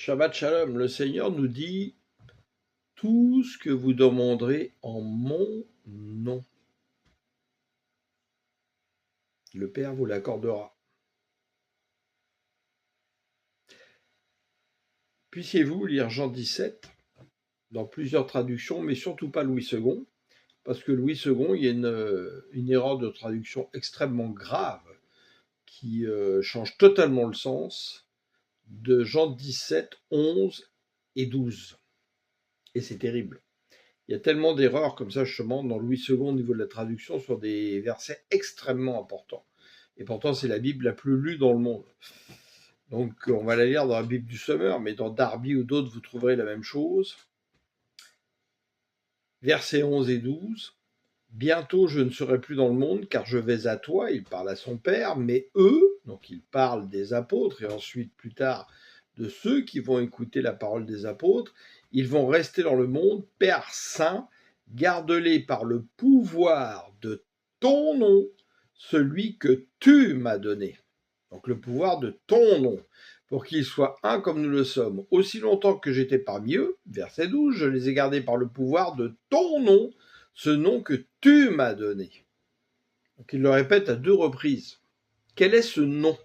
Shabbat Shalom, le Seigneur nous dit « Tout ce que vous demanderez en mon nom, le Père vous l'accordera. » Puissiez-vous lire Jean 17 dans plusieurs traductions, mais surtout pas Louis II, parce que Louis II, il y a une erreur de traduction extrêmement grave qui change totalement le sens de Jean 17, 11 et 12. Et c'est terrible. Il y a tellement d'erreurs comme ça, justement, dans Louis II au niveau de la traduction sur des versets extrêmement importants. Et pourtant, c'est la Bible la plus lue dans le monde. Donc, on va la lire dans la Bible du Sommeur, mais dans Darby ou d'autres, vous trouverez la même chose. Versets 11 et 12. « Bientôt, je ne serai plus dans le monde, car je vais à toi. » Il parle à son Père, mais eux, donc il parle des apôtres, et ensuite, plus tard, de ceux qui vont écouter la parole des apôtres, ils vont rester dans le monde. « Père saint, garde-les par le pouvoir de ton nom, celui que tu m'as donné. » Donc le pouvoir de ton nom, pour qu'ils soient un comme nous le sommes. « Aussi longtemps que j'étais parmi eux, verset 12, je les ai gardés par le pouvoir de ton nom, ce nom que tu m'as donné. » Donc il le répète à 2 reprises. Quel est ce nom ?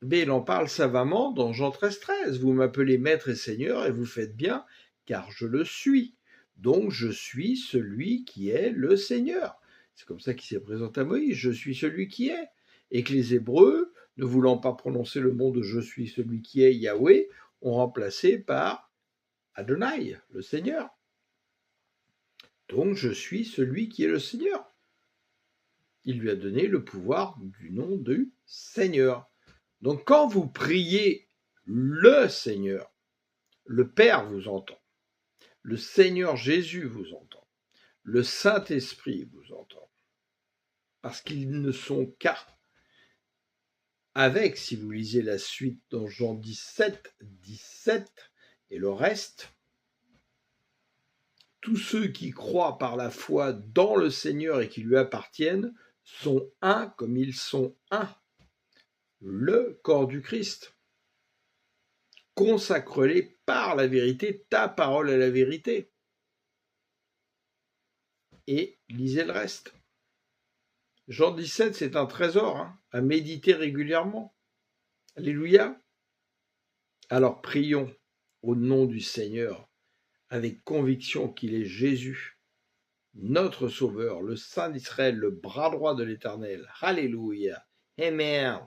Mais il en parle savamment dans Jean 13, 13. « Vous m'appelez Maître et Seigneur et vous faites bien, car je le suis. Donc je suis celui qui est le Seigneur. » C'est comme ça qu'il s'est présenté à Moïse. « Je suis celui qui est. » Et que les Hébreux, ne voulant pas prononcer le mot de « je suis celui qui est » Yahweh, ont remplacé par Adonai, le Seigneur. Donc je suis celui qui est le Seigneur. Il lui a donné le pouvoir du nom du Seigneur. Donc quand vous priez le Seigneur, le Père vous entend, le Seigneur Jésus vous entend, le Saint-Esprit vous entend, parce qu'ils ne sont qu'un. Avec, si vous lisez la suite dans Jean 17, 17 et le reste, tous ceux qui croient par la foi dans le Seigneur et qui lui appartiennent sont un comme ils sont un. Le corps du Christ. Consacre-les par la vérité, ta parole est la vérité. Et lisez le reste. Jean 17, c'est un trésor à méditer régulièrement. Alléluia. Alors prions au nom du Seigneur avec conviction qu'il est Jésus, notre Sauveur, le Saint d'Israël, le bras droit de l'Éternel. Alléluia. Amen.